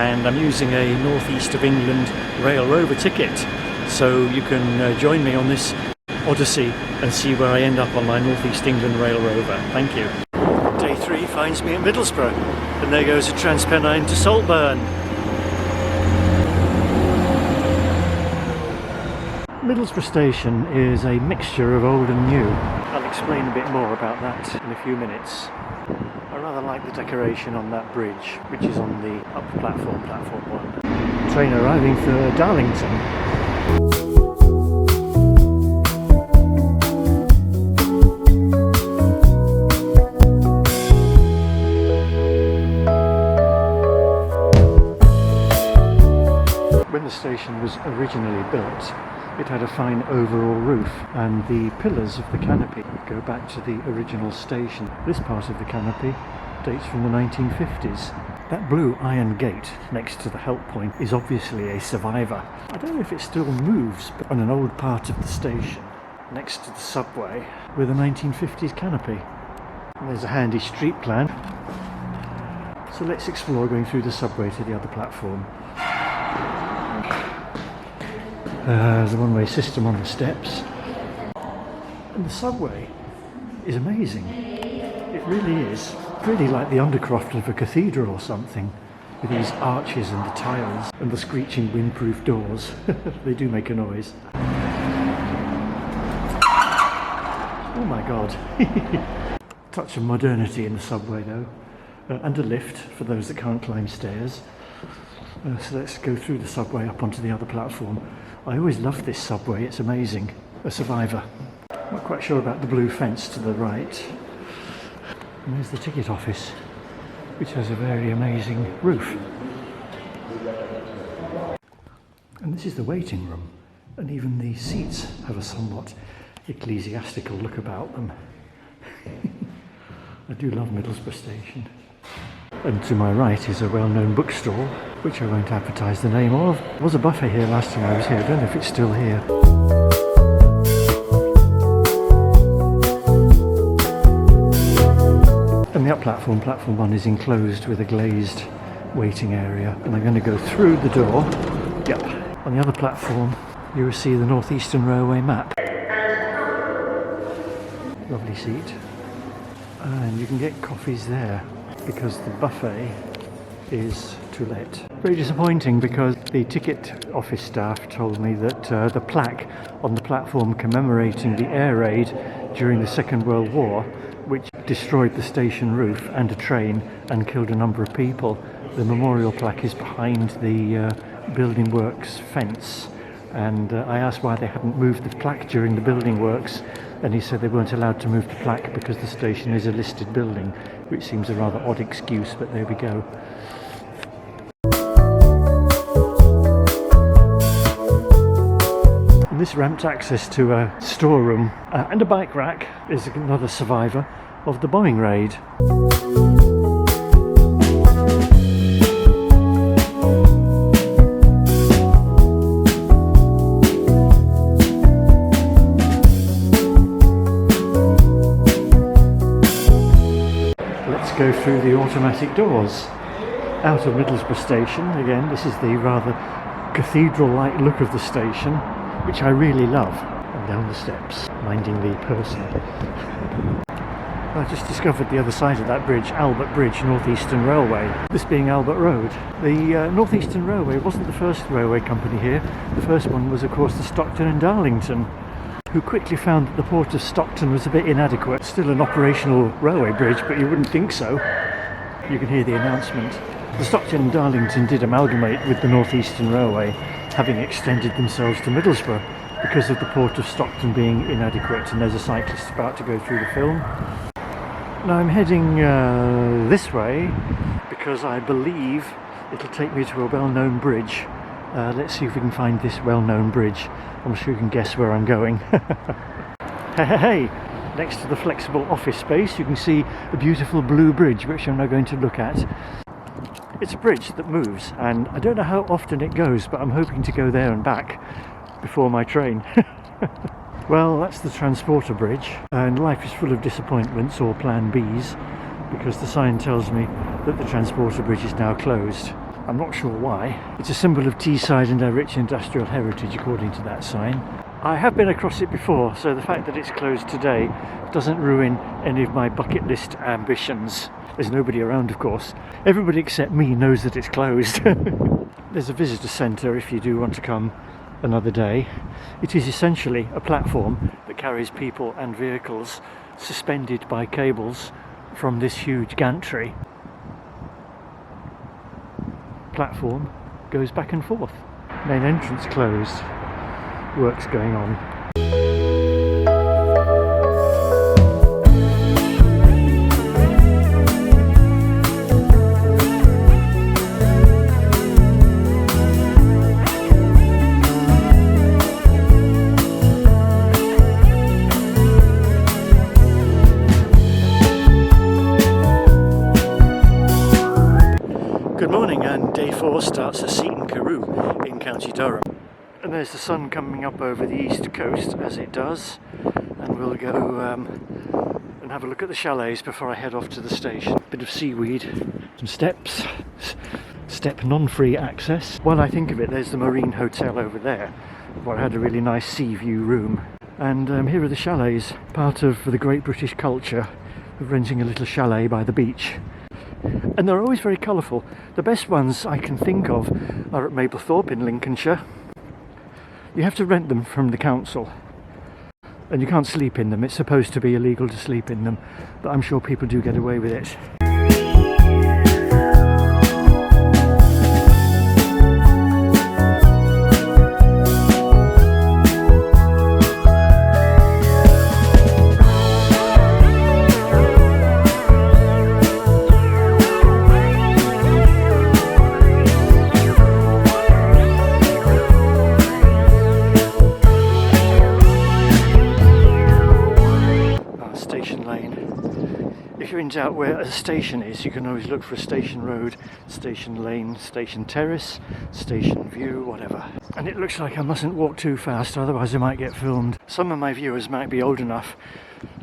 and I'm using a North East of England Rail Rover ticket, so you can join me on this odyssey and see where I end up on my North East England Rail Rover. Thank you. Day 3 finds me at Middlesbrough, and there goes a Transpennine to Saltburn. Middlesbrough station is a mixture of old and new. I'll explain a bit more about that in a few minutes. I rather like the decoration on that bridge, which is on the upper platform, platform 1. Train arriving for Darlington. When the station was originally built, it had a fine overall roof, and the pillars of the canopy go back to the original station. This part of the canopy dates from the 1950s. That blue iron gate next to the help point is obviously a survivor. I don't know if it still moves, but on an old part of the station next to the subway with a 1950s canopy. And there's a handy street plan. So let's explore going through the subway to the other platform. There's a one-way system on the steps, and the subway is amazing. It really is. Really like the undercroft of a cathedral or something, with these arches and the tiles and the screeching windproof doors. They do make a noise. Oh my god. Touch of modernity in the subway though, and a lift for those that can't climb stairs. So let's go through the subway up onto the other platform. I always love this subway, it's amazing. A survivor. Not quite sure about the blue fence to the right. And there's the ticket office, which has a very amazing roof. And this is the waiting room, and even the seats have a somewhat ecclesiastical look about them. I do love Middlesbrough Station. And to my right is a well-known bookstall, which I won't advertise the name of. There was a buffet here last time I was here, I don't know if it's still here. And the up platform, platform 1, is enclosed with a glazed waiting area. And I'm going to go through the door. Yep. On the other platform, you will see the North Eastern Railway map. Lovely seat. And you can get coffees there, because the buffet is to let. Very disappointing, because the ticket office staff told me that the plaque on the platform commemorating the air raid during the Second World War, which destroyed the station roof and a train and killed a number of people, the memorial plaque is behind the building works fence. And I asked why they hadn't moved the plaque during the building works, and he said they weren't allowed to move the plaque because the station is a listed building, which seems a rather odd excuse, but there we go. And this ramped access to a storeroom and a bike rack is another survivor of the bombing raid. Go through the automatic doors out of Middlesbrough Station. Again, this is the rather cathedral-like look of the station, which I really love. And down the steps, minding the person. I just discovered the other side of that bridge, Albert Bridge, North Eastern Railway. This being Albert Road. The North Eastern Railway wasn't the first railway company here. The first one was, of course, the Stockton and Darlington, who quickly found that the port of Stockton was a bit inadequate. Still an operational railway bridge, but you wouldn't think so. You can hear the announcement. The Stockton and Darlington did amalgamate with the North Eastern Railway, having extended themselves to Middlesbrough because of the port of Stockton being inadequate, and there's a cyclist about to go through the film. Now I'm heading this way because I believe it'll take me to a well-known bridge. Let's see if we can find this well-known bridge. I'm sure you can guess where I'm going. Hey! Next to the flexible office space you can see a beautiful blue bridge, which I'm now going to look at. It's a bridge that moves, and I don't know how often it goes, but I'm hoping to go there and back before my train. Well, that's the Transporter Bridge, and life is full of disappointments or plan Bs, because the sign tells me that the Transporter Bridge is now closed. I'm not sure why. It's a symbol of Teesside and our rich industrial heritage, according to that sign. I have been across it before, so the fact that it's closed today doesn't ruin any of my bucket list ambitions. There's nobody around, of course. Everybody except me knows that it's closed. There's a visitor centre if you do want to come another day. It is essentially a platform that carries people and vehicles suspended by cables from this huge gantry. Platform goes back and forth. Main entrance closed. Work's going on. Good morning, and day 4 starts at Seaton Carew in County Durham. And there's the sun coming up over the east coast as it does, and we'll go and have a look at the chalets before I head off to the station. Bit of seaweed, some steps, step non-free access. While I think of it, there's the Marine Hotel over there, where I had a really nice sea view room. And here are the chalets, part of the great British culture of renting a little chalet by the beach. And they're always very colourful. The best ones I can think of are at Mablethorpe in Lincolnshire. You have to rent them from the council, and you can't sleep in them. It's supposed to be illegal to sleep in them, but I'm sure people do get away with it. If you're in doubt where a station is, you can always look for a station road, station lane, station terrace, station view, whatever. And it looks like I mustn't walk too fast, otherwise I might get filmed. Some of my viewers might be old enough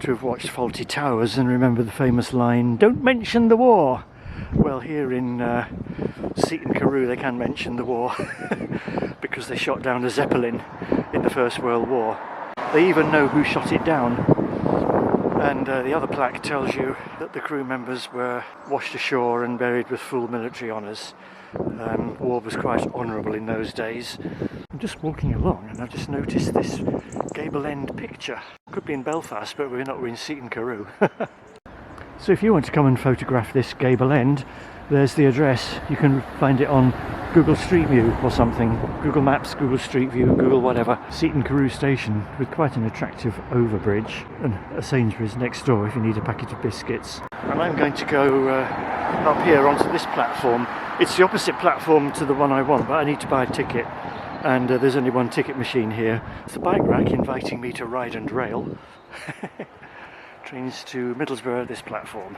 to have watched Fawlty Towers and remember the famous line, "Don't mention the war." Well, here in Seaton Carew they can mention the war because they shot down a Zeppelin in the First World War. They even know who shot it down. And the other plaque tells you that the crew members were washed ashore and buried with full military honours. War was quite honourable in those days. I'm just walking along and I've just noticed this gable end picture. Could be in Belfast, but we're not, we're in Seaton Carew. So if you want to come and photograph this gable end, there's the address. You can find it on Google Street View or something. Google Maps, Google Street View, Google whatever. Seaton Carew station with quite an attractive overbridge, and a Sainsbury's next door if you need a packet of biscuits. And I'm going to go up here onto this platform. It's the opposite platform to the one I want, but I need to buy a ticket. And there's only one ticket machine here. It's the bike rack inviting me to ride and rail. Trains to Middlesbrough at this platform.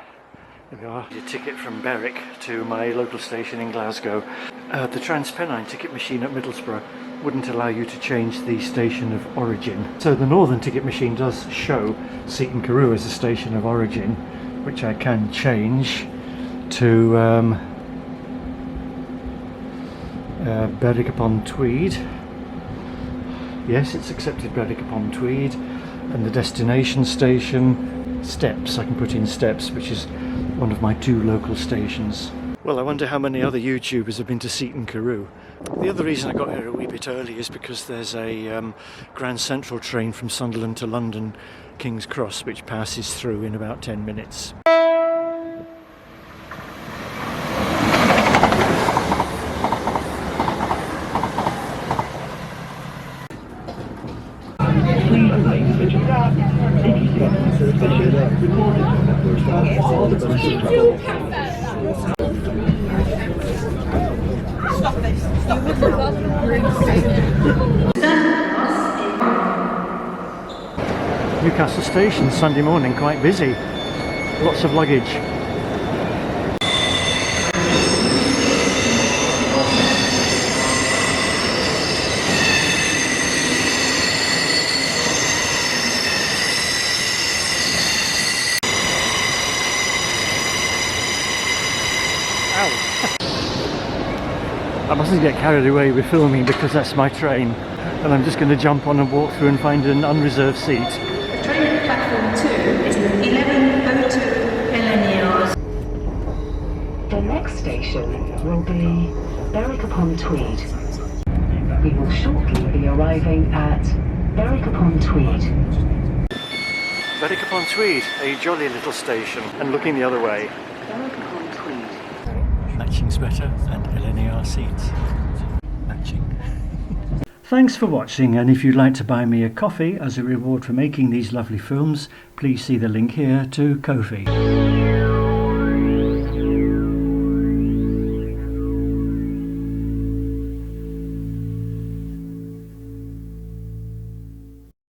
There we are. A ticket from Berwick to my local station in Glasgow. The Transpennine ticket machine at Middlesbrough wouldn't allow you to change the station of origin. So the Northern ticket machine does show Seaton Carew as a station of origin, which I can change to Berwick-upon-Tweed. Yes, it's accepted Berwick-upon-Tweed. And the destination station, Steps. I can put in Steps, which is one of my 2 local stations. Well, I wonder how many other YouTubers have been to Seaton Carew. The other reason I got here a wee bit early is because there's a Grand Central train from Sunderland to London, King's Cross, which passes through in about 10 minutes. Newcastle station Sunday morning, quite busy. Lots of luggage. Ow. I mustn't get carried away with filming because that's my train, and I'm just going to jump on and walk through and find an unreserved seat. The train at platform 2 is 11:02 LNER. The next station will be Berwick-upon-Tweed. We will shortly be arriving at Berwick-upon-Tweed. Berwick-upon-Tweed, a jolly little station, and looking the other way. Berwick-upon-Tweed. Matching sweater and LNER seats. Matching. Thanks for watching, and if you'd like to buy me a coffee as a reward for making these lovely films, please see the link here to Ko-fi.